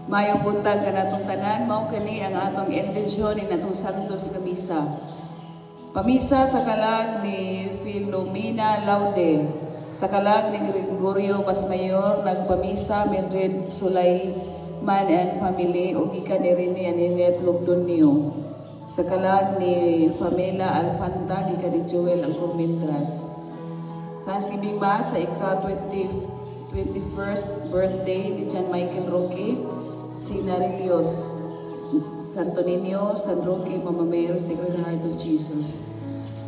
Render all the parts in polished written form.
Mayong buntag kanatong tanan, mao kani ang atong intensyon ni natong Santos nga misa. Pamisa sa kalag ni Filomena Laude, sa kalag ni Gregorio Pasmayor, nagpamisa Mildred Sulayman and family, o gikan ni Rene Anilet Lugdonio. Sa kalag ni Pamela Alfanta, gikan ni Joel Alcormendras. Kasibima sa ika-21st birthday ni John Michael Roque, Sinarillos, Santo Niño, San Roque, Mama Mary, Sacred Heart of Jesus.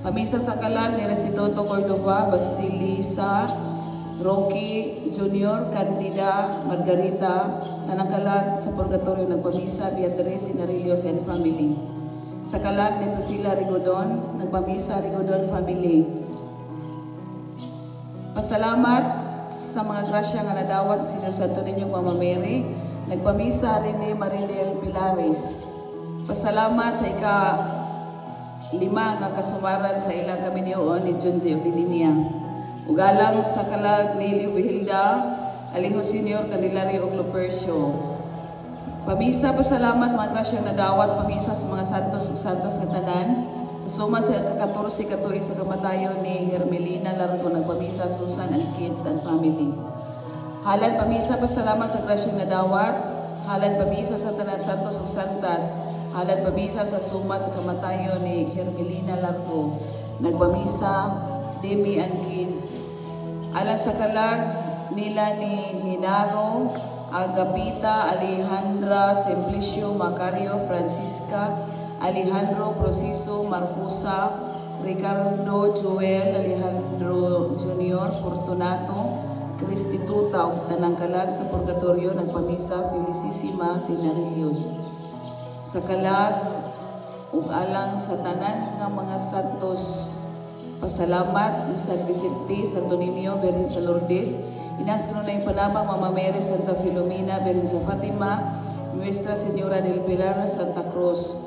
Pamisa sa kalag ni Restituto Cordova, Basilisa, Roque Jr., Candida, Margarita, tanang kalag sa Purgatorio nagpamisa, Beatriz, Sinarillos and family. Sa kalag ni Priscilla Rigodon, nagpamisa Rigodon family. Pasalamat sa mga grasya nga nadawat si Senyor Santo Niño, Mama Mary, nagpamisa rin ni Marinel Pilares. Pasalamat sa ika-5 nga kasumaran sa ilang kami niyoon ni John J. Obininia. Ugalang sa kalag ni Liwihilda, Alijo Senior, Candelario ug Lupercio. Pamisa pasalamat sa mga grasya nga nadawat, pamisa sa mga santos ug santas sa tanan. Sa suma sa ika-14 katuig sa kamatayon ni Hermelina Largo, nagpamisa Susan and kids and family. Halad pamisa pasalamat sa grasyang nadawat, halad pamisa sa tanan santos ug santas, halad pamisa sa suma sa kamatayon ni Hermelina Largo, nagpamisa Demi and kids. Alang sa kalag nila ni Hinaro, Agapita, Alejandra, Simplicio, Macario, Francisca, Alejandro Prosiso, Marcusa, Ricardo Joel, Alejandro Jr., Fortunato, Cristituta, ug tanang kalag sa Purgatorio, nagpamisa Felicissima Sinarillos. Sa kalag ug alang sa tanan nga mga santos, pasalamat ni San Vicente, Santo Niño, Birhen sa Lourdes, inas kanunay panabang Mama Mary, Santa Filomena, Birhen sa Fatima, Nuestra Señora del Pilar, Santa Cruz.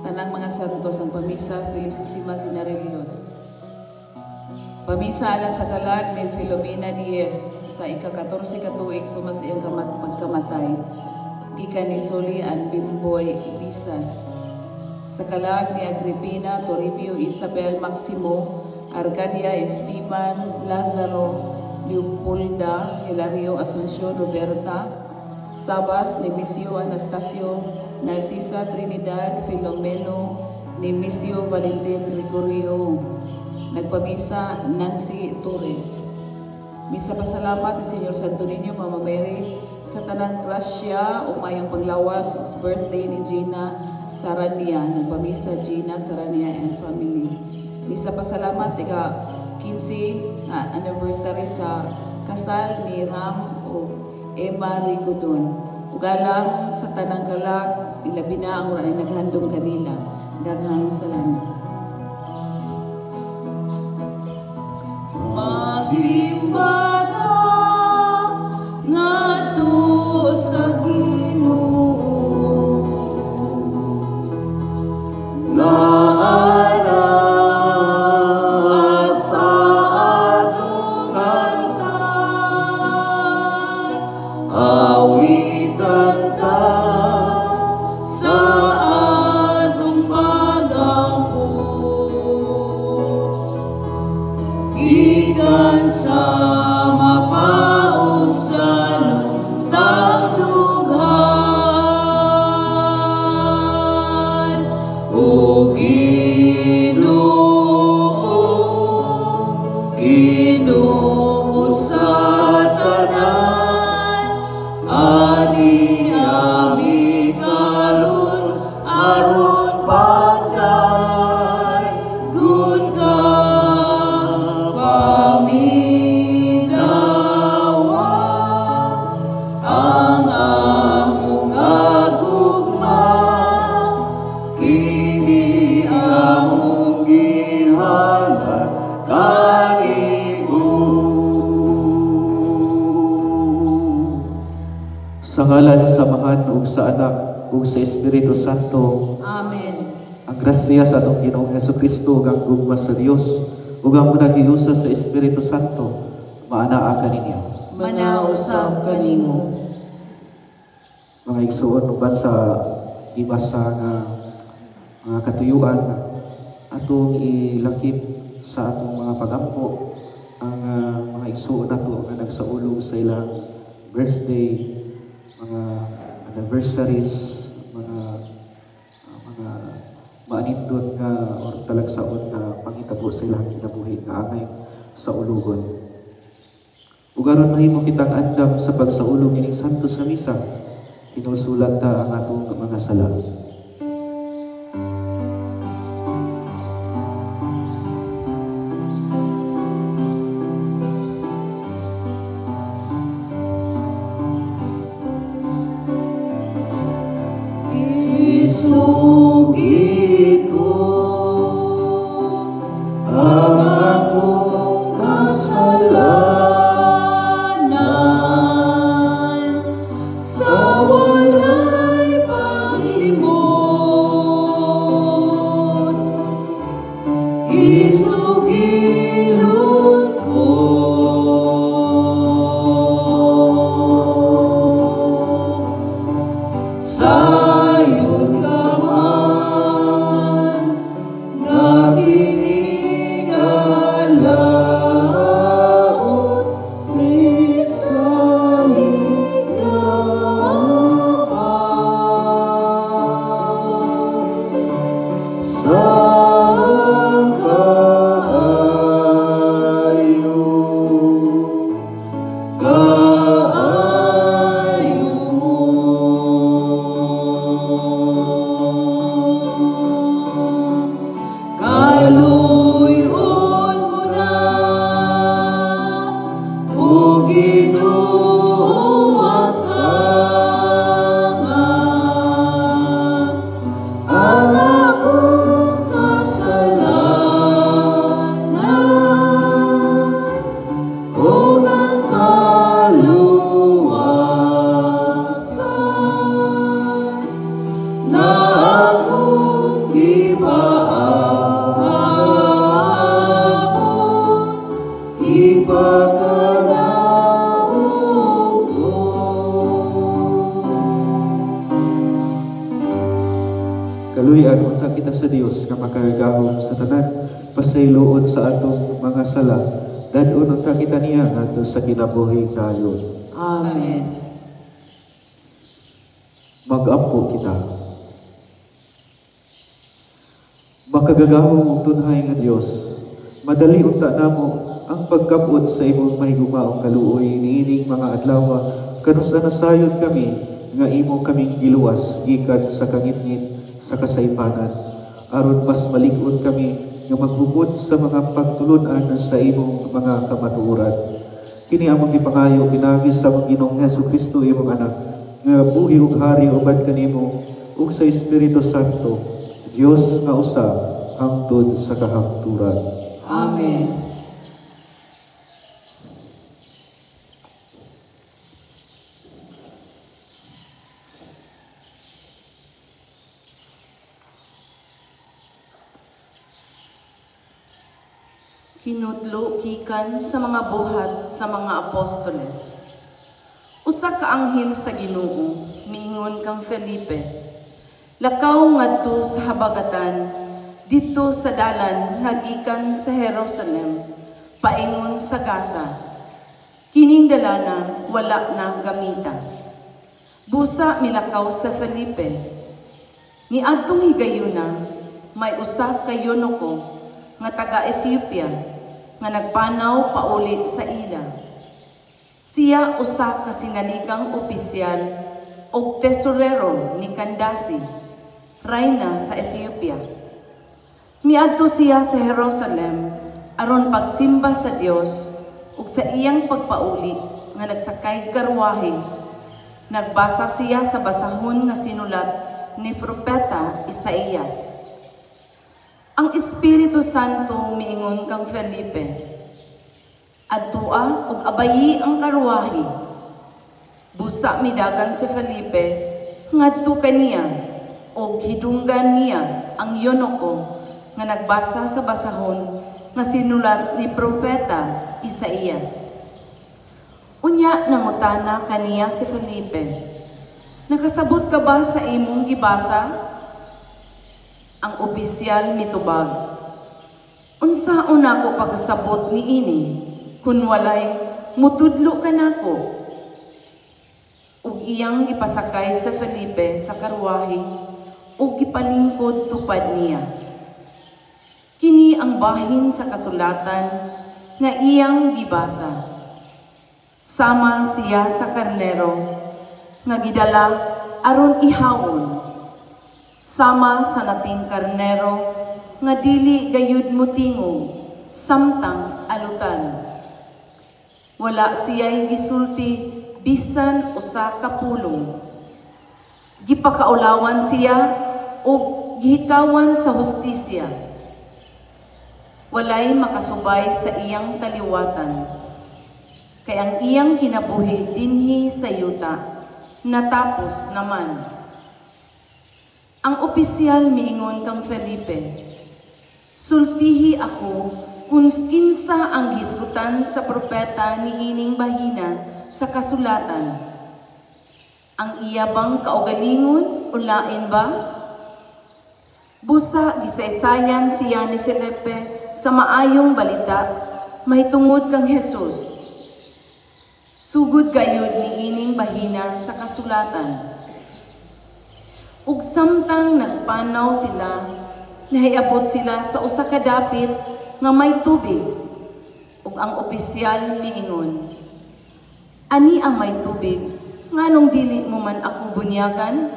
Tanang mga santos ang pamisa Felicissima Sinarillos. Pamisa ala sa kalag ni Filomena Diez sa ika-14 katuig suma sa iyang pagkamatay. Ika ni Soli and Bimboy Bisas. Sa kalag ni Agripina, Toribio, Isabel, Maximo, Arcadia, Esteban, Lazaro, Leopolda, Hilario, Asuncion, Roberta, Sabas, Nemesio, Anastasio, Narcisa, Trinidad, Filomeno, Nemesio, Valentin, Gregorio. Nagpamisa Nancy Torres. Misa pasalamat ni Senyor Santo Niño, Mama Mary, sa tanang grasya o mayang paglawas sa birthday ni Gina Sarania. Nagpamisa Gina Sarania and family. Misa pasalamat sa ika-15 anniversary sa kasal ni Ram o Emma Rigodon. Ugalang sa tanang kalag, ilabi na ang wala naghandong kanila. Daghang salamat. Magsimba ta ngadto sa Ginoo, nga ana sa atong altar, awitan ta sa atong pagampo, gikan sa mapaog sa lutang dughan, o Ginoo sa tanan, ani ami karon aron pagday gun ka paminawa ang among agugma, kini among gihalad kanigo. Sa ngalan sa Amahan ug sa Anak ug sa Espiritu Santo. Amen. Ang grasya sa atong Ginoong Jesucristo ug ang gugma sa Dios ug ang panagiusa sa Espiritu Santo maanaa kaninyo. Manausab kanimo. mga igsoon uban sa ibasa nga mga katuyuan atong ilakip sa atong mga pagampo ang mga igsoon nato nga nagsaulog sa ilang birthday, mga anniversaries, mga maanindot nga or talagsaon na pangitabo sa ilang kinabuhi nga angay sa ulugon. Ug aron mahimo kitang andam sa pagsaulog ining santo sa misa, pinusulat ta ang atong mga sala. Isugid ko ang akong kasalanan sa walay paglimot. Isugilon ko sayod ka man nga giningalawon misalig na sa kaayo mo. Kaluyon mo na, O Ginoo, ang akong kasalanan ug ang kaluwasan na akong gipaabot, ipakalaog mo. Kaluyan unta kita sa Dios nga makagahom sa tanan pasayloon sa atong mga sala. Dadon unta kita niya ngadto sa kinabuhi dayon. Amen. Mag-ampo kita. Makagagahom ug tunhay nga Dios, madali unta namo ang pagkabot sa imong mahigumaong kaluoy niining mga adlaw kanusa nasayod kami nga imo kaming giluwas gikan sa kangitngit sa kasaypanan aron mas malig-on kami nga maghubot sa mga pagtulon-an sa imong mga kamatuoran. Kini among gipangayo pinagi sa among Ginoong Hesukristo imong anak nga buhi ug hari uban kanimo ug sa Espiritu Santo, Dios nga usa hangtod sa kahangturan. Amen. Kinudlo gikan sa mga buhat sa mga apostoles. Usa ka anghel sa Ginoo miingon kang Felipe, lakaw ngadto sa habagatan dito sa dalan nga gikan sa Jerusalem paingon sa Gaza. Kining dalana wala na gamita. Busa milakaw sa Felipe. Niadtong higayuna may usa ka yunoko nga taga Ethiopia nga nagpanaw pauli sa ila. Siya usa ka sinaligang opisyal o tesorero ni Candace, reyna sa Ethiopia. Miadto siya sa Jerusalem aron pagsimba sa Dios ug sa iyang pagpauli nga nagsakay karwahe. Nagbasa siya sa basahon nga sinulat ni propeta Isaías. Ang Espiritu Santo miingon kang Felipe, adtua ug abayi ang karwahe. Busa midagan si Felipe ngadto kaniya ug hidunggan niya ang yunoko nga nagbasa sa basahon nga sinulat ni propeta Isaías. Unya nangutana kaniya si Felipe, Nakasabot ka ba sa imong gibasa? Ang opisyal mitubag. Unsaon nako pagkasabot ni ini, kun walay mutudlo ka nako. Ug iyang gipasakay sa Felipe sa karwahe ug gipalingkod tupad niya. Kini ang bahin sa kasulatan nga iyang gibasa. Sama siya sa karnero nga gidala aron ihawon. Sama sa nating karnero nga dili gayud mutingog samtang alutan. Wala siya'y gisulti bisan usa ka pulong. Gipakaulawan siya o gihikawan sa hustisya. Walay makasubay sa iyang kaliwatan. Kay ang iyang kinabuhi dinhi sa yuta natapos naman. Ang opisyal miingon kang Felipe, sultihi ako kung kinsa ang hisgutan sa propeta ni ining bahina sa kasulatan. Ang iya bang kaugalingon o lain ba? Busa gisaysayan siya ni Felipe sa maayong balita mahitungod kang Jesus. Sugod gayud ni ining bahina sa kasulatan. Ug samtang nagpanaw sila, nahiabot sila sa usa ka dapit nga may tubig. Ug ang opisyal miingon, ani ang may tubig, nganong dili mo man ako bunyagan?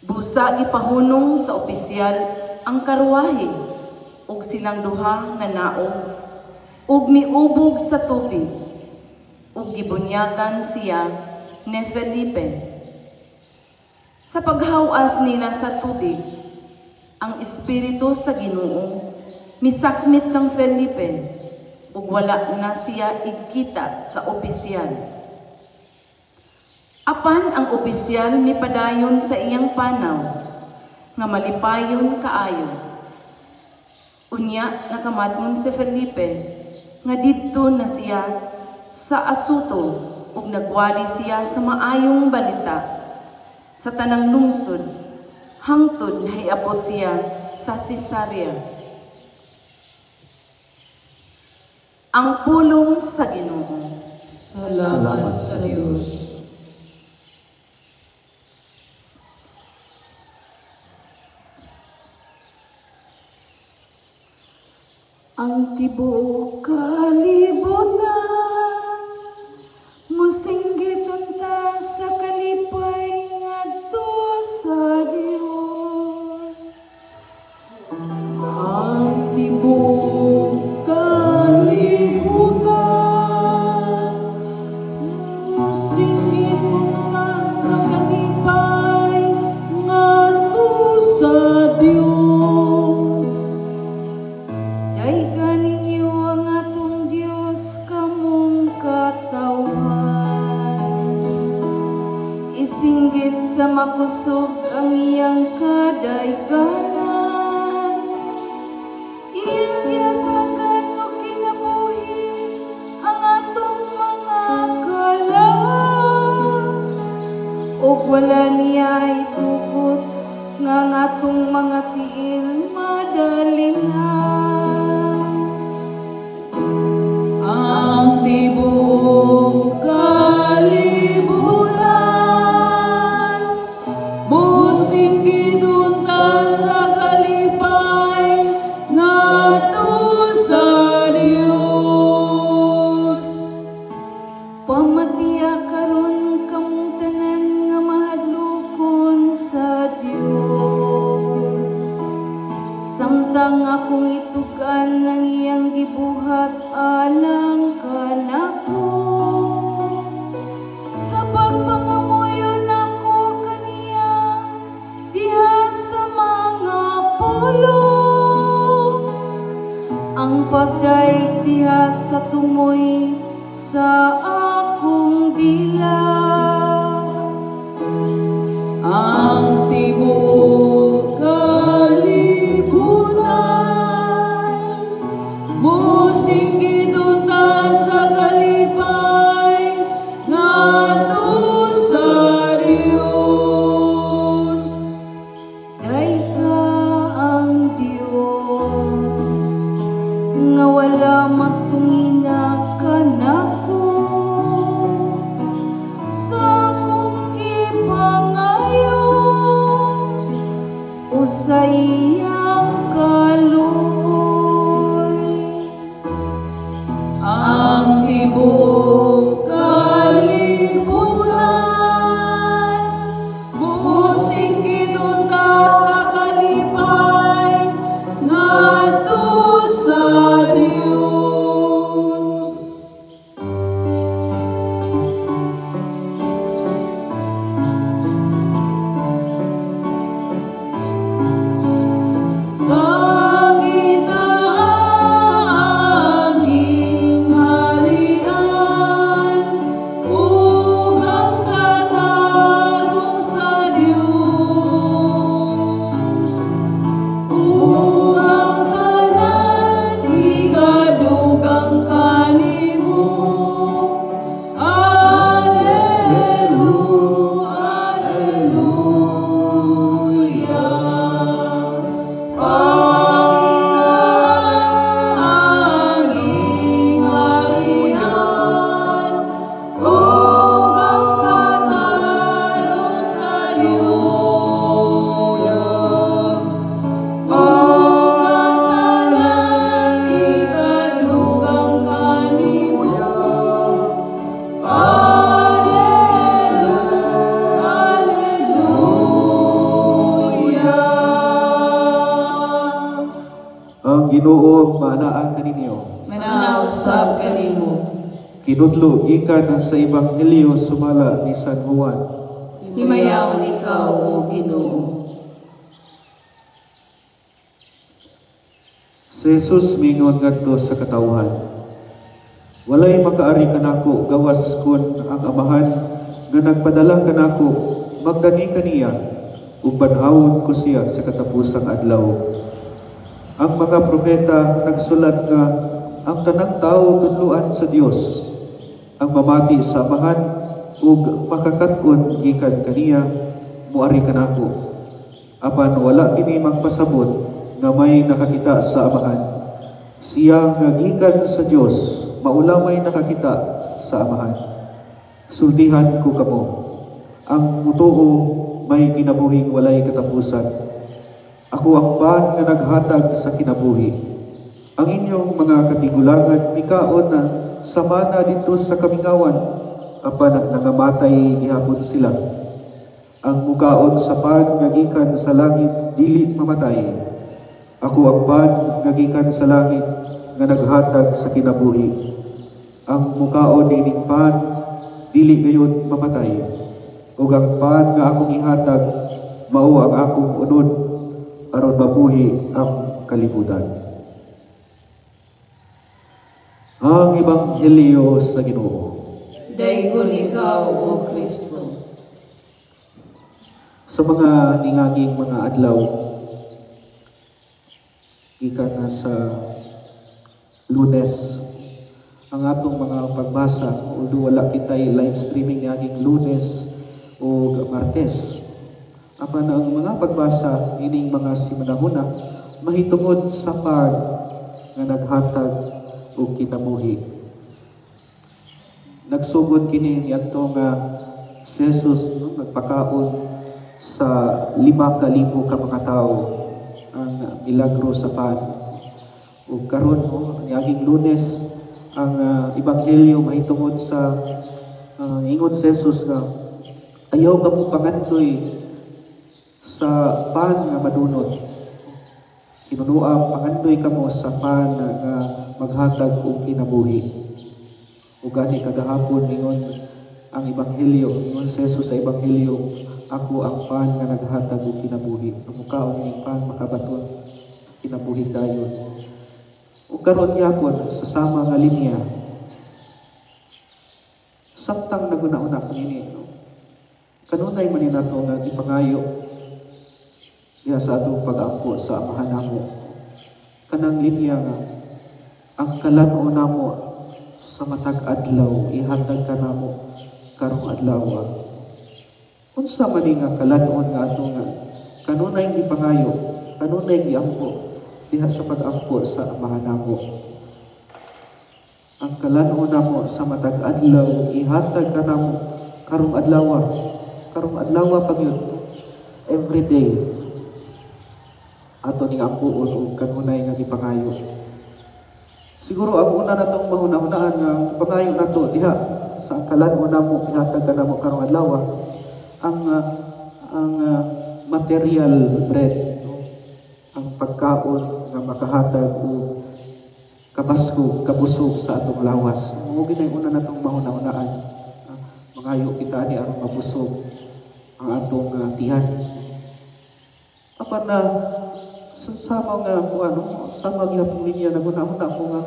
Busa gipahunong sa opisyal ang karwahe, ug silang duha nanaog, ug miubog sa tubig, ug gibunyagan siya ni Felipe. Sa paghawas nila sa tubig, ang Espiritu sa Ginoo misakmit kang Felipe, ug wala na siya igkita sa opisyal. Apan ang opisyal mipadayon sa iyang panaw, nga malipayon kaayo. Unya nakamatngon si Felipe, nga didto na siya sa Azoto, ug nagwali siya sa maayong balita sa tanang lungsod, hangtod nahiabot siya sa Cesarea. Ang pulong sa Ginoo. Salamat sa Diyos. Ang tibuok kalibutan musinggiton ta sa kalipay ngadto sa Dios. Ang tibuok kalibutan musinggiton ta sa kalipay ngadto sa Dios. Ay kaninyo ang atong Diyos kamong katawhan. Isinggit sa makusog ang iyang kadaykanan. Iyang giyatagan o kinabuhi ang atong mga kalan. O wala niya itukot nga ang atong mga tiil madalinas. Ang tibuok kalibutan musinggiton ta sa kalipay ngadto sa Dios. Pamatiya karon kamong tanan nga mahadlokon sa Dios. Samtang akong itugan ng iyang gibuhat alang kanako. Sa pagpangamuyon ako kaniya diha sa mga pulong. Ang pagdaig diha sa tumoy sa akong dila. Ang tibuok kalibutan musinggiton ta sa kalipay ngadto sa Dios. nga wala magtungina kanako sa akong ipangayon o sa iyang kaluoy. Ang tibuok kalibutan, busing gidunta sa kalipay, ngadto sa Dios. Langit ang aming harian, ug ang katarong sa Dios. Ug ang tanan igadugang kanimo. Alleluia, alleluia. Panginoon harian, ug ang katarong sa Dios. Ug ang tanan igadugang kanimo. Alleluia, alleluia. Ang Ginoo maanaan kaninyo. Manausab kanimo. Kinudlo gikan sa Ebanghelyo sumala ni San Juan. Himayaw ikaw, O Ginoo. Si Jesus mingon ngadto sa katawhan. Walay makaari kanako gawas kun ang amahan nga nagpadala kanako magkani kaniya ug banhawon ko siya sa katapusang adlaw. Ang mga propeta nagsulat nga ang tanang tao tudloan sa Dios, ang mamati sa amahan ug makakat-on gikan kaniya moari kanako. Apan wala kini magpasabot nga may nakakita sa amahan. Siya nga gikan sa Dios maula may nakakita sa amahan. Sultihan ko kamo, ang mutuo may kinabuhing walay katapusan. Ako ang pan nga naghatag sa kinabuhi. Ang inyong mga katigulangan mikaon na samana dito sa kamingawan, apan nangamatay gihapon sila. Ang mukaon sa pan nga gikan sa langit dili mamatay. Ako ang pan nga gikan sa langit nga naghatag sa kinabuhi. Ang mukaon ining pan dili gayon mamatay. Ug ang pan nga akong ihatag mao ang akong unod aron mabuhi ang kalibutan. Ang Ebanghelyo sa Ginoo. Daygon ikaw, O Kristo. Sa mga ningaging mga adlaw, gikan na sa Lunes, ang atong mga pagbasa, although wala kitay live streaming ngaging Lunes o Martes, apan ang mga pagbasa ining mga simanahuna mahitungod sa pan nga naghatag og kinabuhi. Nagsugod kini niadto nga si Jesus nagpakaon sa 5,000 ka mga tawo ang milagro sa pan. Ug karon niaging Lunes ang Ebanghelyo mahitungod sa ingon si Jesus nga ayaw ka mo pangandoy sa pan nga madunot. Kinunuang pangandoy ka mo sa pan nga maghatag og kinabuhi. Ug gani kagahapon ingon ang Ebanghelyo, ingon si Jesus sa Ebanghelyo, ako ang pan nga naghatag og kinabuhi. Ang mukaon ning pan makabaton kinabuhi dayon. Ug karon gyapon sa sama nga linya, samtang naguna-una kanini, no? Kanunay man ni nato nga ipangayo diha sa atong pag-ampo sa amahan namo. Kanang linya nga ang kalan-o namo sa matag adlaw ihatag kanamo karong adlaw. Unsa man nga kalan-on nga ato nga kanunay gipangayo, kanunay giampo diha sa pag-ampo sa amahan namo. kalan-o namo sa matag adlaw ihatag kanamo karong adlaw pagyud every day ato ning ampuon ug kanunay nga gipangayo. Siguro ang una natong mahuna-hunaan nga pangayo nato diha sa kalan-o namo ihatag kanamo karong adlaw ang material bread, no? Ang pagkaon nga makahatag og kabusog sa atong lawas. Mao ginay una natong mahuna-hunaan. Mangayo kita ni aron mabusog ang atong tiyan. Apan na sama nga sama gyapon niya naguna-una ko nga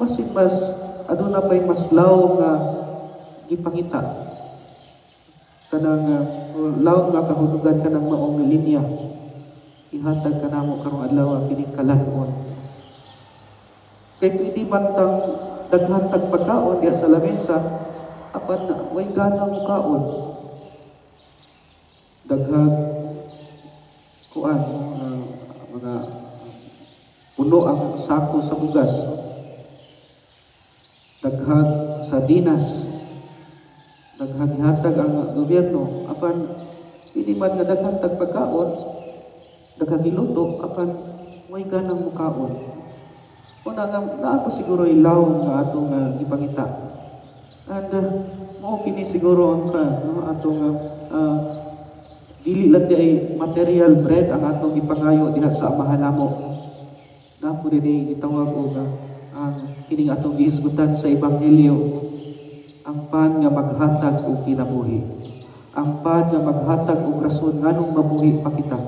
basin mas aduna pay mas law nga gipangita kanang law nga kahulugan kanang maong linya ihatag kanamo karong adlaw kining kalan-on. Kay pwede man tang daghan tag pagkaon diha sa lamesa apan way gana mo kaon. Daghang kuan mga puno ang sako sa bugas. Daghang sardinas. Daghang hatag ang gobyerno apan pwede man nga daghang tag pagkaon daghang giluto apan way ganang mo kaon. Una nga naako siguro ilaw nga atong ipangita. And mao kini siguro ang atong dili lang ay material bread ang atong ipangayo diha sa amahan namo. Napo dinhi gitawag og kining atong gihisgutan sa ebanghelyo ang pan nga maghatag og kinabuhi. Ang pan nga maghatag og rason nganong mabuhi pa kita.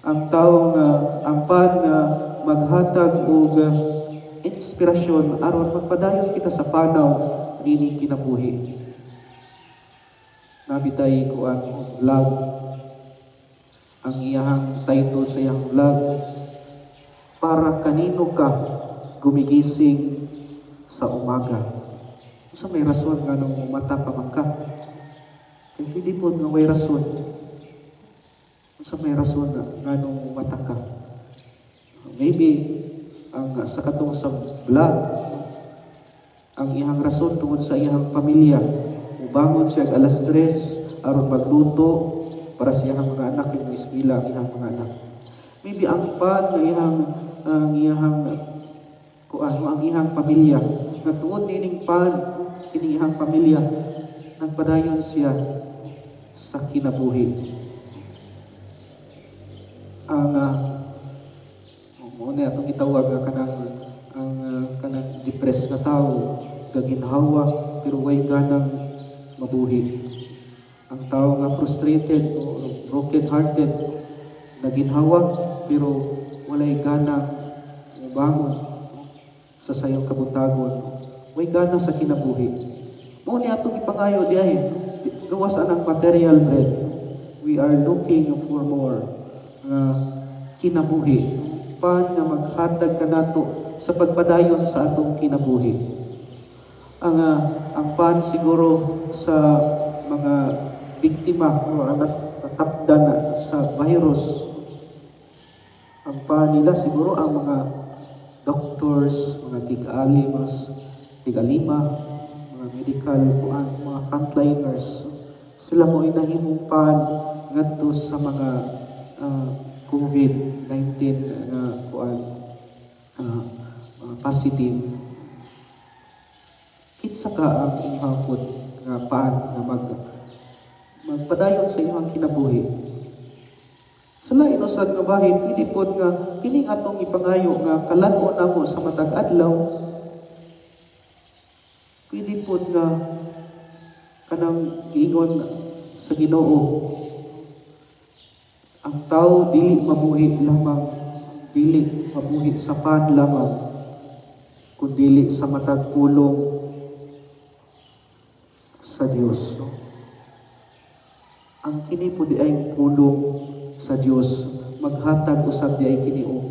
Ang pan nga maghatag og inspirasyon aron magpadayon kita sa panaw nining kinabuhi. Nabitay ko ang vlog. Ang iyang title sa iyang vlog, para kanino ka gumigising sa umaga. Sa may rason nga nung mata pa man ka. Kaya hindi po nga may rason. Sa may rason nga nung mata ka. Maybe ang sa katong sa vlog, ang iyang rason tungod sa iyang pamilya. Ubangon siya alas 3 aron magluto para sa iyang mga anak yung eskwela ang iyang mga anak. Maybe ang pan ang iyang pamilya. Natuod nining pan kining iyang pamilya nagpadayon siya sa kinabuhi. Ang muna atong gitawag nga kanang depressed nga tao, gaginhawa pero way ganang mabuhi. Ang tao nga frustrated o broken hearted, naginhawa pero walay ganang mubangon sa sayong kabutagon, way gana sa kinabuhi. Mao ni atong ipangayo diay gawas anang material bread. We are looking for more kinabuhi. Pan nga maghatag kanato sa pagpadayon sa atong kinabuhi. Ang pan siguro sa mga biktima o natapdan sa virus, ang pan nila siguro ang mga doctors, mga tig-alima, mga medical mga frontliners. Sila mo inahimong pan ngadto sa mga COVID-19 positive. Kitsa ka ang ihapon nga paan nga magpadayon sa iyong kinabuhi. Sa lain usad nga bahin, pwede po nga kining atong ipangayo nga kalan-o namo sa matag adlaw. Pwede po nga kanang giingon sa Ginoo. Ang tao dili mabuhi lamang, dili mabuhi sa pan lamang, kundi sa matag pulong sa Dios. Ang kini po di ay pulong sa Dios, maghatag usab di ay kini o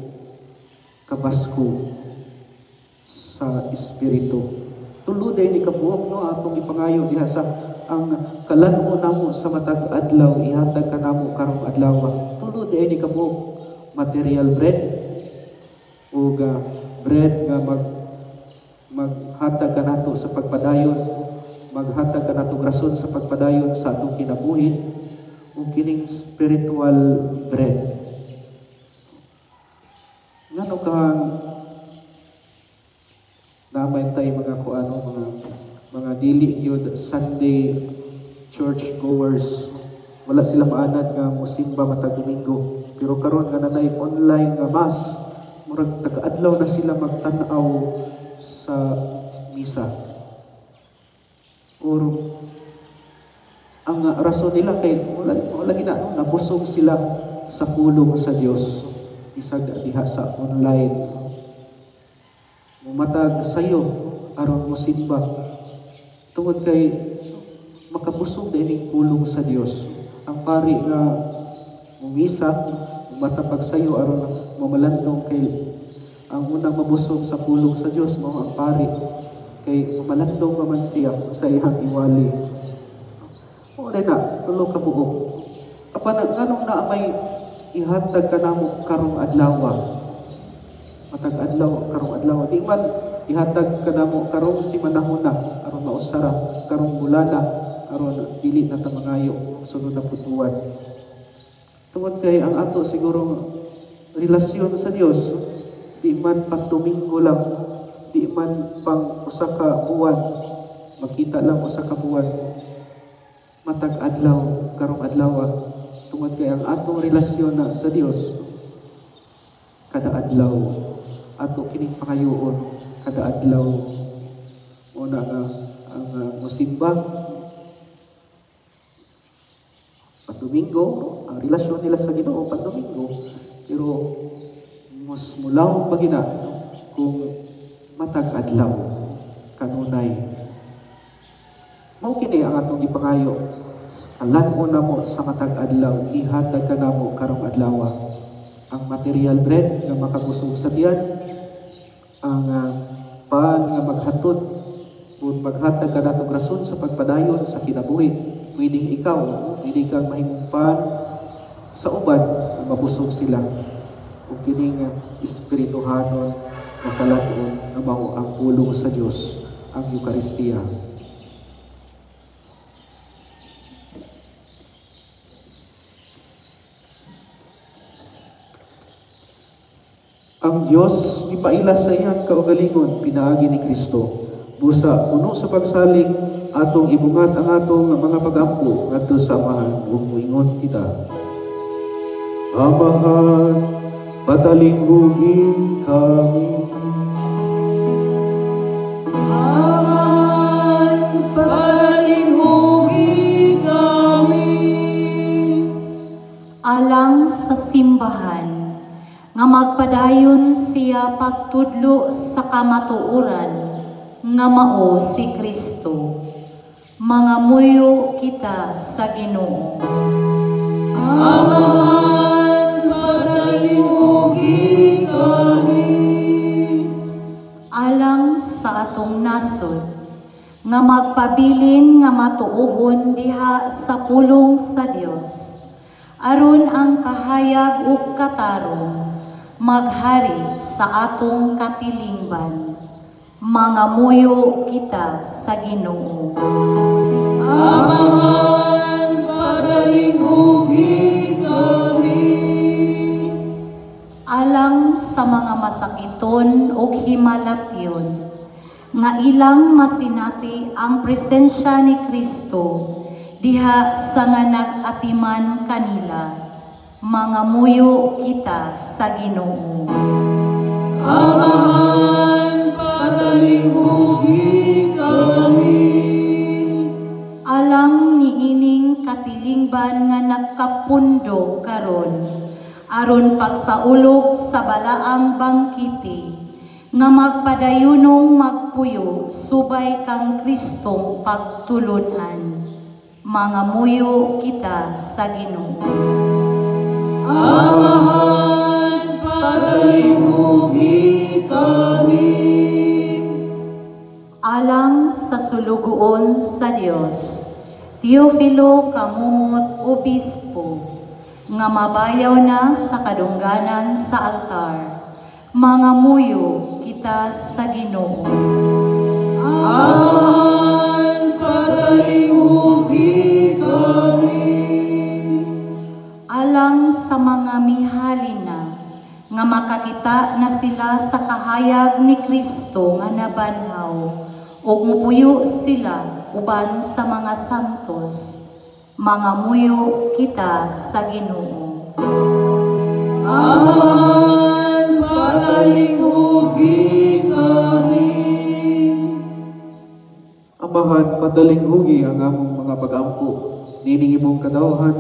kabasko sa Espiritu. Tulod ay ni kabuok no atong ipangayo diha sa ang kalan-o namo sa matag adlaw ihatag kanamo karong adlaw. Tulod ay ni kabuok material bread o bread nga maghatag kanato sa pagpadayon, maghatag ka natong rason sa pagpadayon sa atong kinabuhi, ug kining spiritual bread. Ngano kang namay tayo mga dili gyud Sunday church goers, wala sila maanad nga mosimba matag Domingo, pero karon nga nanay online nga mass, murag taga-adlaw na sila magtan-aw sa misa. Or ang rason nila kay wala gina nabusog sila sa pulong sa Dios isag diha sa online. Mumatag sayo aron mosimba tungod kay makabusog dining pulong sa Dios. Ang pari nga mumisa matapag sayo aron mamalandong kay ang unang mabusog sa pulong sa Dios mao ang pari, kay mamalandong man siya sa iyang iwali. O na tulo ka buok apan nganong na may ihatag kanamo karong adlaw, matag adlaw karong adlaw, di man ihatag kanamo karong simanahuna aron mausara karong bulana aron dili na ta mangayo sunod na putuan. Tungod kay ang ato siguro relasyon sa Dios di man pang Domingo lang, di man pang usa ka buwan, makita lang usa ka buwan, matag adlaw karong adlaw. Tungod kay ang atong relasyon na sa Dios kada adlaw, ato kining pangayoon kada adlaw. Una nga ang mosimba pag Domingo, ang relasyon nila sa Ginoo pag Domingo, pero mas mulaw pa gina kung matag adlaw kanunay. Mao kini ang atong gipangayo. Alan-on na mo sa matag adlaw, ihatag ka na mo karong adlaw ang material bread nga makabusog sa tiyan, ang pan nga maghatod kung maghatag ka natong rason sa pagpadayon sa kinabuhi. Pwedeng ikaw, pwede kang mahimong pan sa uban na mabusog sila. Kung kining espirituhanon na kalatuon na mao ang pulong sa Dios, ang Eucharistia. Ang Dios ipaila sa iyang kaugalingon pinaagi ni Kristo. Busa puno sa pagsalig atong ibungat ang atong mga pagampo ngadto sa Amahan ug moingon kita. Amahan, patalingugin kami. Amahan, patalingugin kami. Alang sa simbahan nga magpadayon siya pagtudlo sa kamatuoran nga mao si Kristo. Mangamuyo kita sa Ginoo. Amahan, patalingugin kami. Alang sa atong nasod nga magpabilin nga matuohon diha sa pulong sa Dios, aron ang kahayag ug katarong maghari sa atong katilingban. Mangamuyo kita sa Ginoo. Amahan, patalingugin kami. Alang sa mga masakiton ug himalatyon nga ilang masinati ang presensya ni Kristo diha sa nga nag-atiman kanila, mangamuyo kita sa Ginoo. Amahan, patalingugin kami. Alang niining katilingban nga nagkapundo karon, aron pagsaulog sa balaang bangkiti, nga magpadayunong magpuyo subay kang Kristong pagtulunan. Mangamuyo kita sa Ginoo. Amahan, patalingugin kami. Alang sa sulugoon sa Dios, Teofilo Kamumot Obispo, nga mabayaw na sa kadungganan sa altar, mangamuyo kita sa Ginoo. Aman padalingugi kami. Alang sa mga mihalina, nga makakita na sila sa kahayag ni Kristo nga nabanhaw, ug mupuyo sila uban sa mga santos, mga muyo kita sa Ginoo. Aman padalingugi kami. Amahan, madaling hugi ang among mga pag-ampo. Nining imong kadawhan,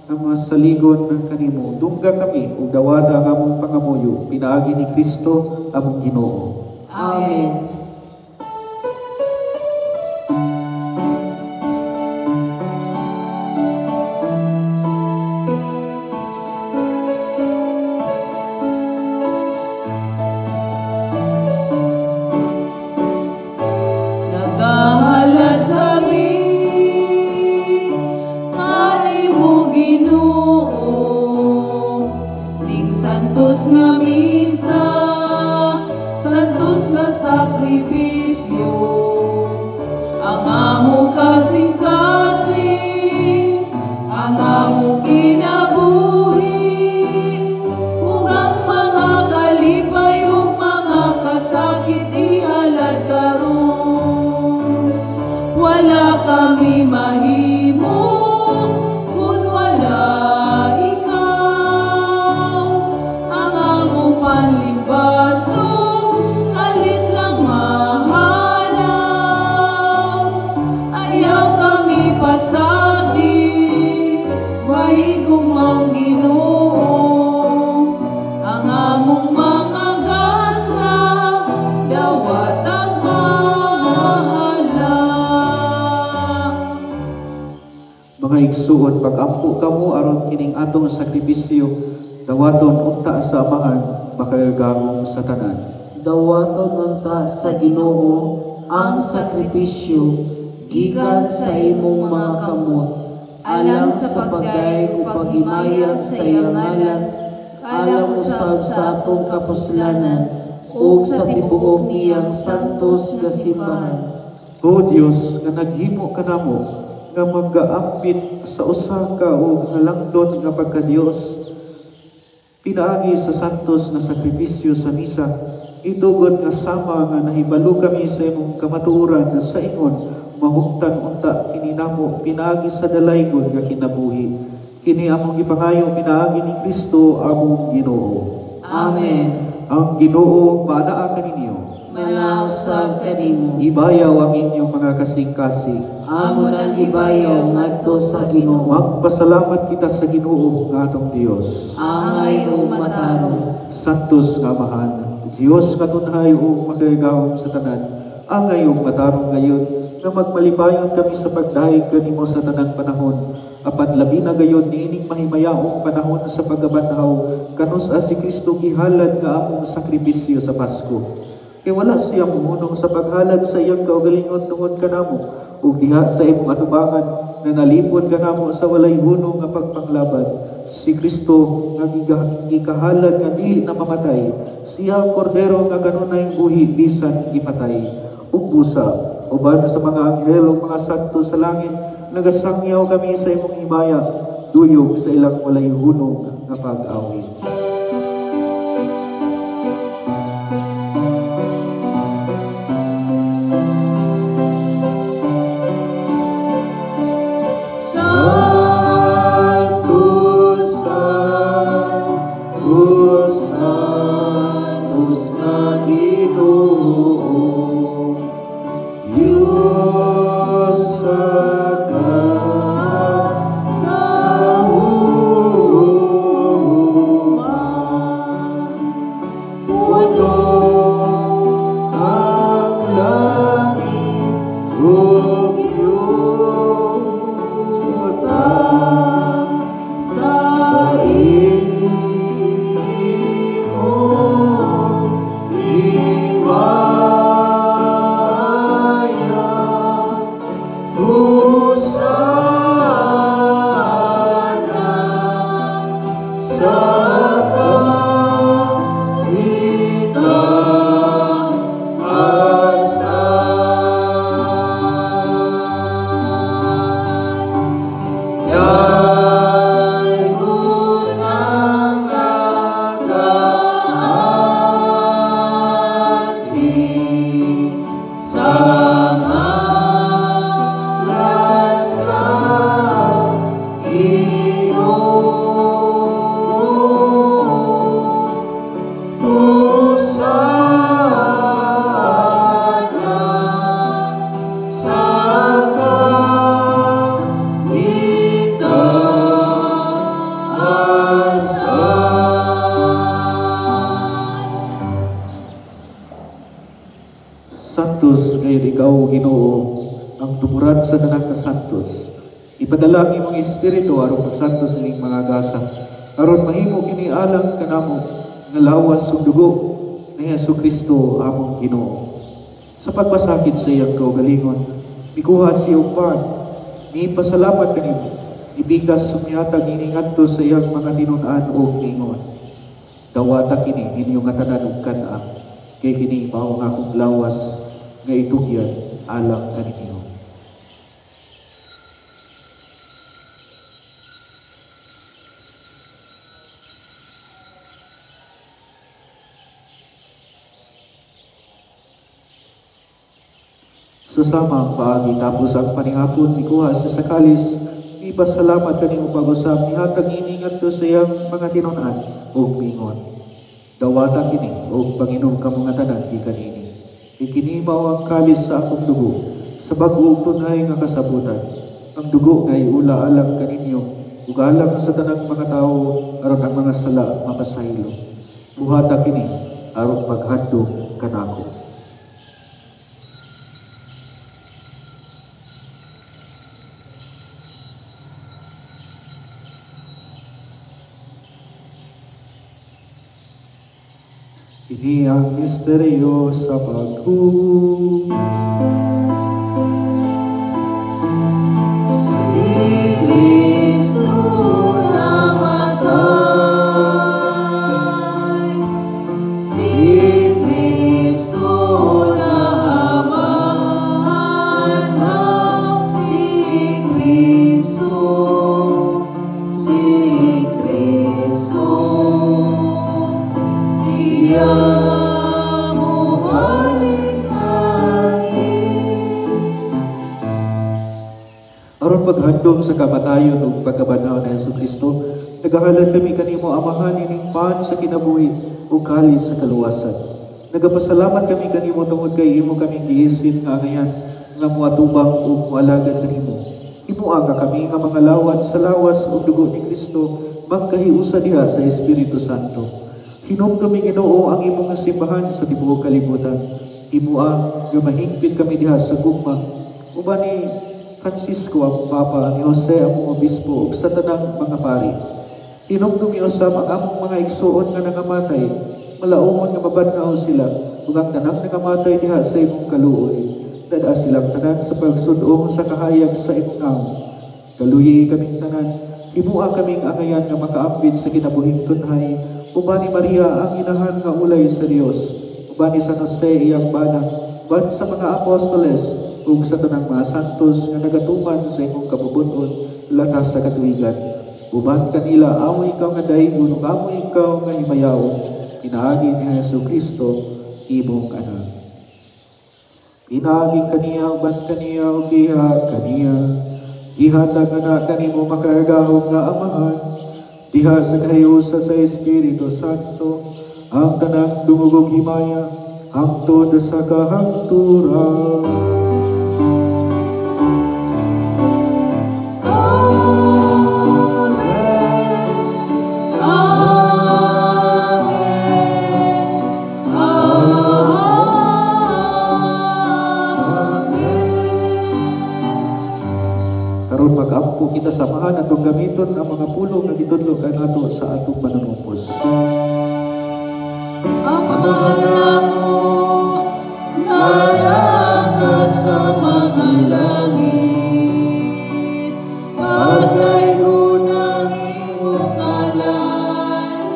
ang mga saligon ng kanimo. Dungga kami, ug dawada ang among pangamuyo. Pinaagi ni Kristo, among Ginoo. Amen. Nagahalad kami kanimo Ginoo, ning santos nga misa, santos nga sakribisyo, ang among kasing-kasing, ang among kinabuhi, ug ang mga kalipay ug mga kasakit ihalad karon. Wala kami mahimo kun wala ikaw, ang among panlimbasong kalit lang mahanaw. Ayaw kami pasagdi, mahigong maong Ginoo, ang among mga gasa dawat ang mahala. Mga igsuon, pag-ampo kamo aron kining atong sakripisyo, dawaton unta sa amahan, makagagong sa tanan. Dawaton unta sa Ginoo ang sakripisyo gikan sa imong mga kamot, alang sa pagdayeg ug paghimayag sa iyang ngalan, alang usab sa atong kapuslanan ug sa tibuok niyang santos nga simbahan. O Dios, nga naghimo kanamo nga magaambit sa usa ka o halangdon nga pagka-Dios, pinaagi sa santos na sakripisyo sa misa, itugod nga sama nga nahibalo kami sa imong kamatuoran nga sa ingon mahugtan unta kini namo pinaagi sa dalaygon nga kinabuhi. Kini among gipangayo pinaagi ni Kristo among Ginoo. Amen. Ang Ginoo maanaa kaninyo. Manausab kanimo, Ibayaw ang inyong mga kasing-kasing. amo nang ibayaw ngadto sa Ginoo. Magpasalamat kita sa Ginoo nga atong Dios. Angay ug mataron, Santos nga Amahan, Dios nga tunhay ug makagahom sa tanan, angay ug matarong ngayon nga magmalipayon kami sa pagdayeg kanimo sa tanang panahon. Apan labi na gayon niining mahimayaong panahon sa paggabanhaw kanus si Kristo gihalad nga among sakripisyo sa Pasko. Kay wala siya muhunong sa paghalad sa iyang kaugalingon tungod kanamo ug diha sa imong atubangan na nalipod kanamo sa walay hunong nga pagpanglaban. Si Kristo nga gikahalad nga dili na mamatay, siya ang kordero nga kanunay buhi bisan ipatay. Ug busa uban sa mga anghel ug mga santo sa langit, nagasangyaw kami sa imong himaya, duyog sa ilang walay hunong nga pag-awit. Sa Santos ngayon ikaw, Ginoo, ang tumuran sa tanang kasantos. Ipadala ang imong espiritu aron pagsantos sa ining mga gasa. Aron mahimo kini alang kanamo nga lawas ug dugo ni Jesucristo among Ginoo. Sa pagpasakit sa iyang kaugalingon, mikuha siya og pan, pasalamat kanimo, ibigas sumyatag ini ngadto sa iyang mga tinun-an ug ningon. Dawata kini inyong nga tanan ug kan-a, kay kini mao nga akong lawas nga itugyan alang kaninyo. Susama ang paagi tapos ang panihapon mikuha sa sakalis, ipasalamat kanimo pag-usap nihatag ini ngadto sa iyang mga tinun-an ug mingon. Dawata kini ug Panginoon ka mga tanan gikan ini. Ikini mao ang kalis sa akong dugo sa bag-o ug tunay nga kasabutan. Ang dugo nga iula alang kaninyo ug alang sa tanang mga tawo aron ang mga sala mapasaylo. Buhata kini aron paghandog kanako. Ini ang misteryo sa paghukom. Si Kristo namatay, si Kristo nahamanang, si Kristo, si Kristo, siya mo balik Aron paghandom sa kamatayon ug pagkabanaw ni Jesucristo, nagahalad kami kanimo amahan ining pan sa kinabuhi ug kalis sa kaluwasan. Nagapasalamat kami kanimo tungod kay imo kaming giisin nga angayan nga moatubang ug moalagad kanimo. Himuang nga kami nga mga lawat sa lawas ug dugo ni Kristo magkahiusa diha sa Espiritu Santo. Hinom kami Ginoo ang imong simbahan sa tibuok kalibutan. Himuang nga mahingpit kami diha sa gugma. Uban ni Francisco ang Papa, ni Jose ang obispo ug sa tanang mga pari. Hinom kami usab ang among mga igsuon nga nangamatay. Malaumon nga mabanaw sila ug ang tanang nangamatay diha sa imong kaluoy. Dada silang tanan sa pagsudong sa kahayag sa imong naong. Kaluyi kaming tanan. Himuang kaming angayan nga makaambit sa kinabuhing tunhay. Uban ni Maria ang inahan nga ulay sa Dios, uban ni San Jose iyang bana, uban sa mga apostoles, ug sa tanang mga santos nga nagatuman sa imong kabubuton lakas sa katuigan. Uban kanila amo ikaw nga daygon ug amo ikaw nga himayaw, pinaagi ni Jesucristo imong anak. Pinaagi kaniya uban kaniya ug iha kaniya, ihatag na kanimo makaagahom nga amahan. Diha sa kahiusa sa Espiritu Santo, ang tanang dumugog himaya, hangtod sa kahangturan. Karon mag-ampo kita samahan atong gamiton ang mga pulong nga gitudlo kanato sa atong panunupos. Amahan mo nga ka sa mga langit, pagaygo ng imong ngalan,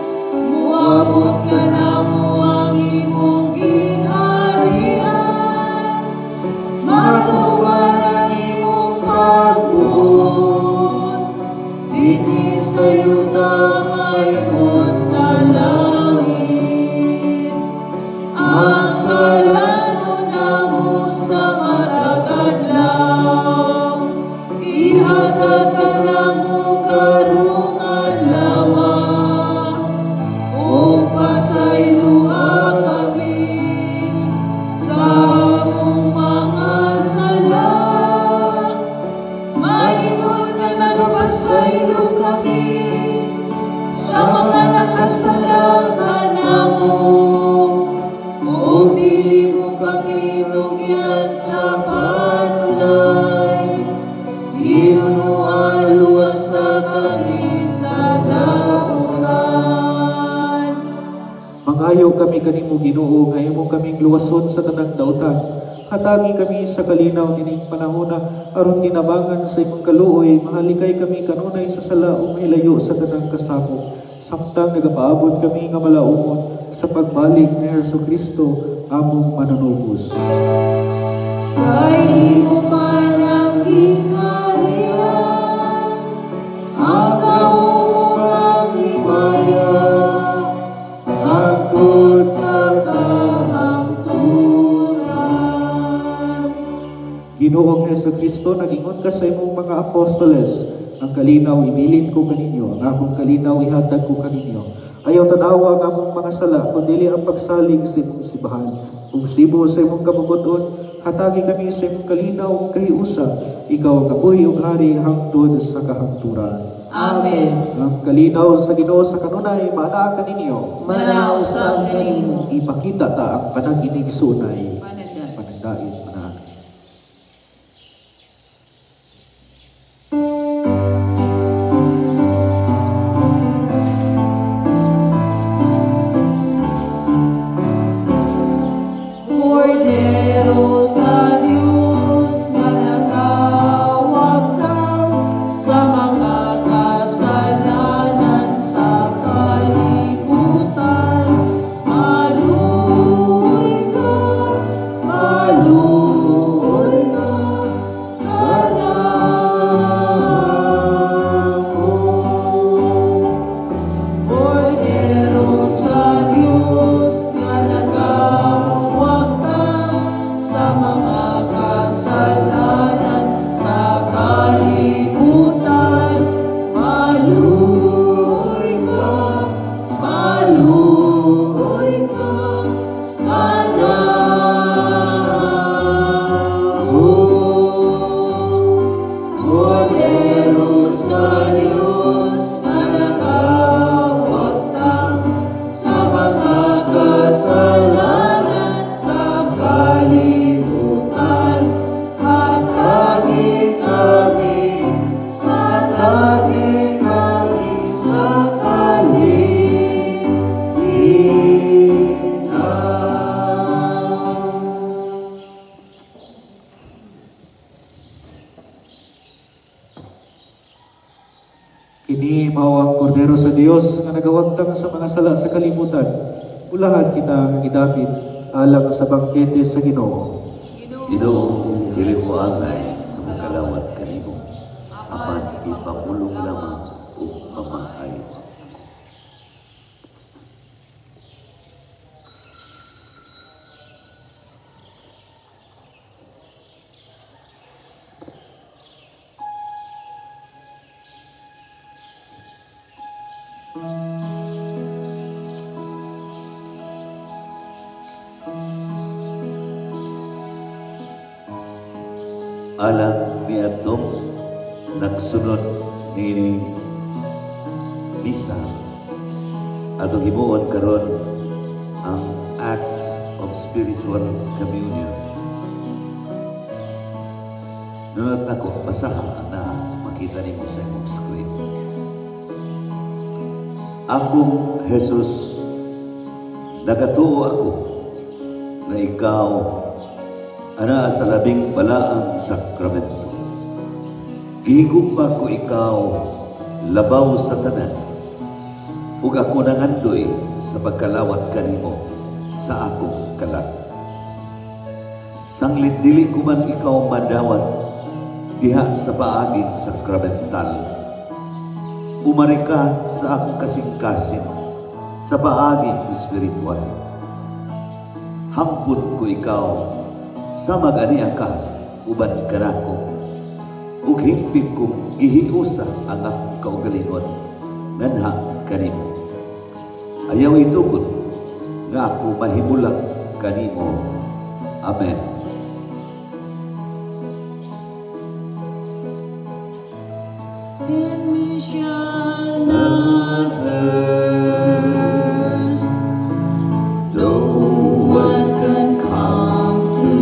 muabot ka na mo ang imong gingharian, matuwa ang imong pagbuot, dinhi sa'yo tamayon sa langit. Ang kalano na mo sa matag adlaw, ihatag ka na mo karong adlaw, o pasayloa kami sa among mga sala. Maingon ka nagpasaylo kami sa mga nakasala ka namo, o dili mo kami tugyan sa panulay, hinunualuwas sa kami sa dautan. Mangayo kami kanimo Ginoo, ngayon mo kaming luwason sa tanang dautan. Hatagi kami sa kalinaw nining panahona, aron ginabangan sa imong kaluoy, mahalikay kami kanunay sa sala o mahilayo sa tanang kasamo. Samtang nagapaabot kami nga malaumon sa pagbalik ni Jesucristo, among manunubos. Kay mo man ang gingharian, ang kaumong ang himaya, hangtod sa kahangturan. Ginoong Jesucristo, nagingon ka sa imong mga apostoles, ang kalinaw ibilin ko kaninyo, ang akong kalinaw ihatag ko kaninyo. Ayaw tanawa ang among mga sala, kundi ang pagsalig sa imong sibahan. Kung sibo sa imong kabubuton, hatagi kami sa imong kalinaw ug kahiusa, ikaw ang kabuhi ug hari hangtod sa kahangturan. Amen. Ang kalinaw sa Ginoo sa kanunay, maanaa kaninyo. Manausab kanimo. Ipakita ta ang panag-inig sunay. Panagdan. Panagdait, manaan. Cordero sa Diyos na natawag kang sa mga kasalanan sa kalibutan. Maluoy ka, kanako. Cordero sa Diyos na natawag sa mga kasalanan sa kalibutan. Maluoy ka, kanako. Cordero sa Diyos na nagawagtang sa mga kasalanan sa kalibutan. Hatagi kami sa kalinaw. Kini mao ang kordero sa Dios nga nagawagtang sa mga sala sa kalibutan. Ulahan kita nga gidapit alang sa bangkete sa Ginoo. Ginoo, dili ko angay ang magalawat kanimo, apan ipamulong lamang o pamahay. Alang niadtong nagsunod ni misa ato himuon karon ang act of spiritual communion. Nunod ako, basahan na makita nimo sa imong screen. Akong Jesus, nagatuo ako na ikaw ana sa labing balaang sakramento. Gihigugma ko ikaw labaw sa tanan, ug ako nangandoy sa pagkalawat kanimo sa akong kalag. Sanglit dili ko man ikaw madawat diha sa paaging sakramental. Umari ka sa akong kasing-kasing sa paaging espiritual. Hangpon ko ikaw sa mag-aniya ka, uban ka nako, ug higpit kong gihiusa ang akong kaugalingon, nganha kanimo. Ayaw itugot, nga ako mahimulak kanimo. Amen. And we shall not thirst, no one can come to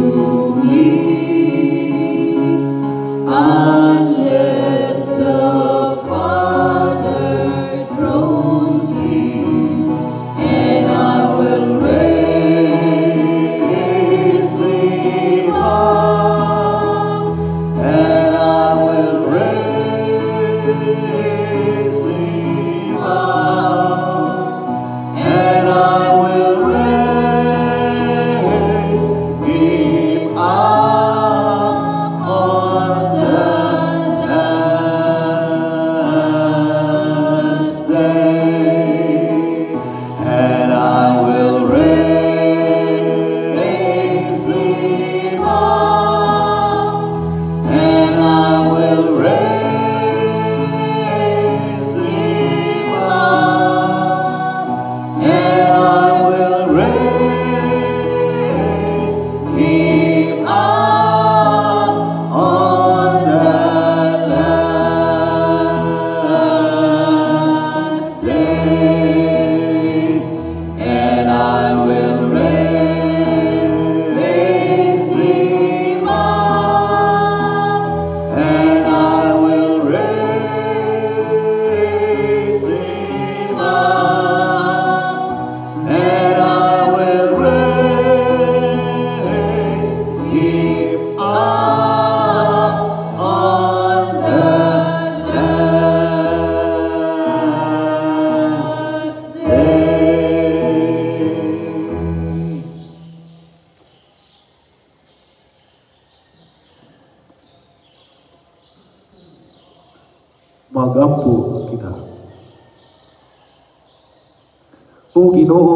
on the last day. Magampo kita. O Ginoo,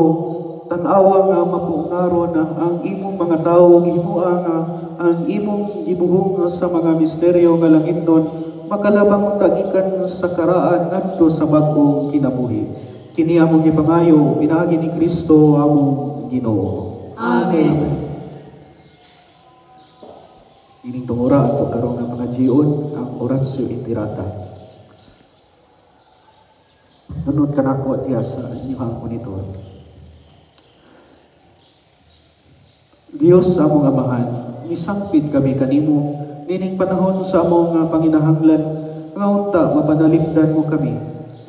tan-awa nga mapungaron ang imong mga tawo gihimoa nga ang imong gibuhong sa mga misteryo nga langitnon makalabang tagikan sa karaan ngadto sa bag-ong kinabuhi. Kini among gipangayo pinaagi ni Kristo among Ginoo. Amen. Ining tungura ang pagkaroon ng mga jiyon ang Oratio Imperata. Nunod ka na ako diya sa inyong monitor. Diyos sa among amahan, isangpit kami kanimo, nining panahon sa among panginahanglan, nga unta mapanaligdan mo kami,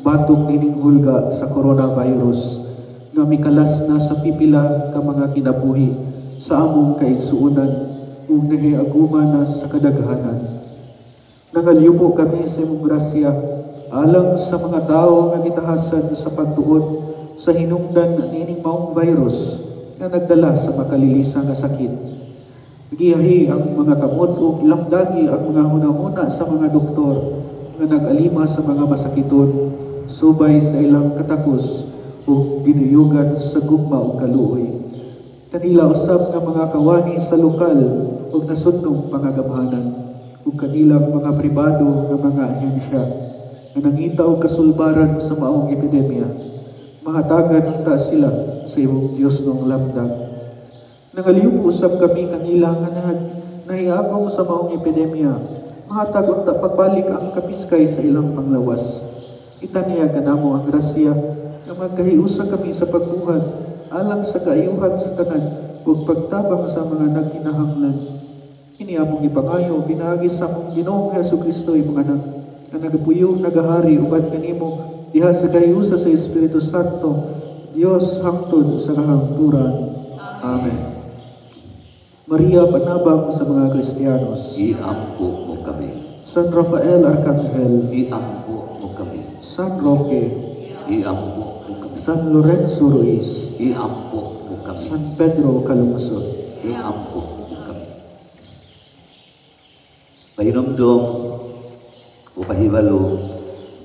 batok nining hulga sa coronavirus, nga mikalas na sa pipila ka mga kinabuhi sa among kaigsuunan, ug nahiaguma na sa kadaghanan. Nangalyubo kami sa imong grasya, alang sa mga tao nga gitahasan sa pagtuon sa hinungdan nining maong virus nga nagdala sa makalilisa nga sakit. Giyahi ang mga kamot ug lamdagi ang mga hunahuna sa mga doktor nga nag-alima sa mga masakiton subay sa ilang katakos ug ginuyugan sa gugma ug kaluoy. Kanila usab nga mga kawani sa lokal ug nasudnong pangagamhanan ug kanilang mga pribado nga mga ahensya nga nangita og kasulbaran sa maong epidemya. Mahatagan ta sila sa imong Dios ng lamdag. Nangaliyong usab kami kanila nga nahiagom sa maong epidemya. Mahatag unta pagbalik ang kapiskay sa ilang panglawas. Itaniya kanamo ang grasya nga magkahiusa kami sa pagbuhat alang sa kaayuhan sa tanan ug pagtabang sa mga nagkinahanglan. Kini among ipangayo pinaagi sa among Ginoong Hesukristo imong anak nga nagapuyo nagahari uban kanimo diha sa kahiusa sa Espiritu Santo, Dios hangtod sa kahangturan. Amen. Maria, panabang sa mga Kristiyanos. Iampo mo kami. San Rafael Arcangel. Iampo mo kami. San Roque. Iampo mo kami. San Lorenzo Ruiz. Iampo mo kami. San Pedro Calungsod. Iampo mo kami. Pahinomdom o pahibalo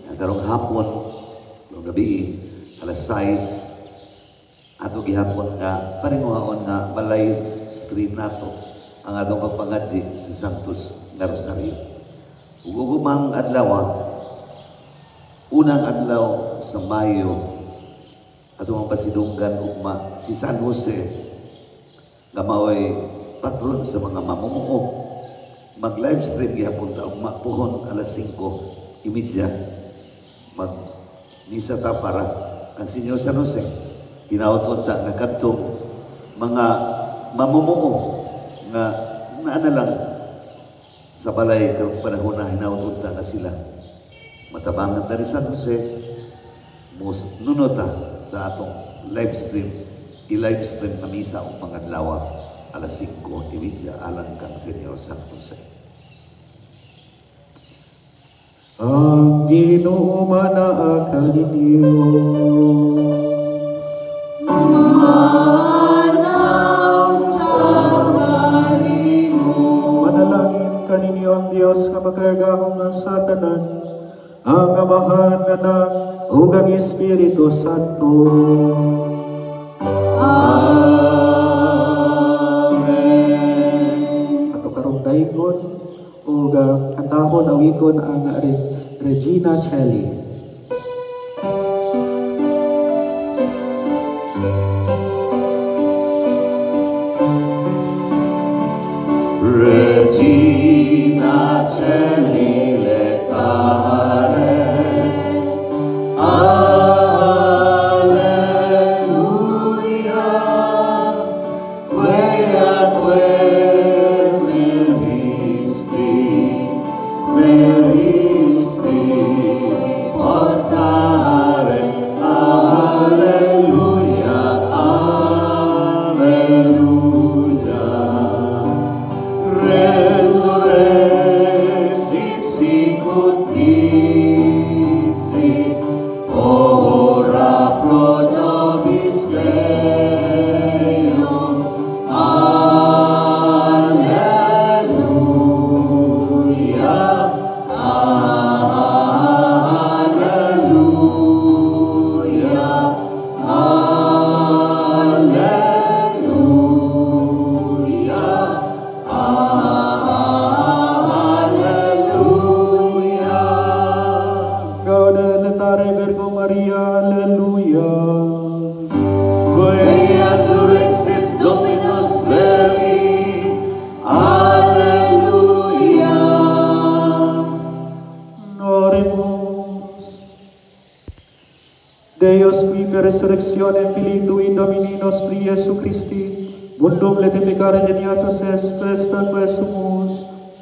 na karong hapon o gabi alas 6 ato gihapon nga paringuhaon nga balay stream nato ang atong pagpangadji sa Santos nga Rosario. Ug ugumang adlaw, unang adlaw sa Mayo atong pasidunggan ugma si San Jose nga mao'y patron sa mga mamumuo. Mag-live stream gihapon ta ugma puhon alas 5:30 mag-misa ta para ang Senyor San Jose ginaot ta nga kadtong mga mamumuo nga naana lang sa balay karong panahon na hinaot ta nga sila matabangan ta ni San Jose mus nunota sa atong live stream i-live stream na misa o mga adlaw alas 5:30 alang kang Senyor San Jose. Ang Ginoo manaa ninyo. Manaw sa kanimo. Manalangin kaninyo ang Dios nga makayagahong sa tanan, ang Amahan, Anak, ug ang Espiritu Santo. Amen. Ato karong dayon ug kantahon awiton ang Regina Celli. Regina Celli letare, alleluia, quia meristi, portare, alleluia, alleluia. per resurrectionem Filii Tui Domini nostri Iesu Christi, mundum letificare geniatus est prestaque sumus,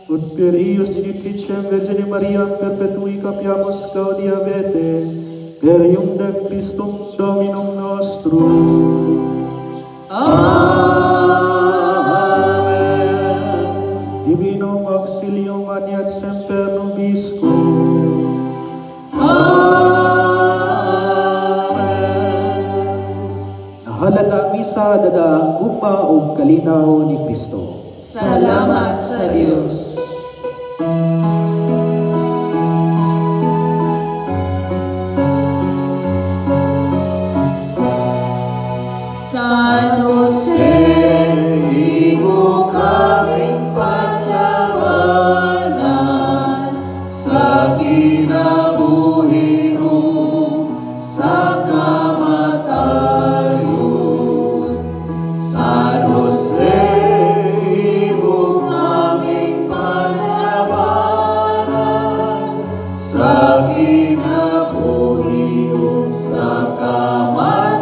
ut per ius genitricem Virgine Mariam perpetui capiamus gaudia vete, per iundem Christum Dominum nostrum. Amen. Divinum auxilium maniat semper nobiscum. Nahalata misa dadaang gugma o kalinaw ni Kristo. Salamat sa Diyos. San Jose, Imo kaming panlabanan sa kinabuhi o sa kamatayon. San Jose, Imo kaming panlabanan sa kinabuhi o sa kamatayon.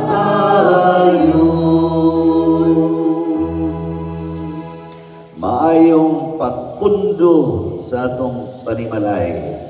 Maayong pagpundo sa atong panimalay.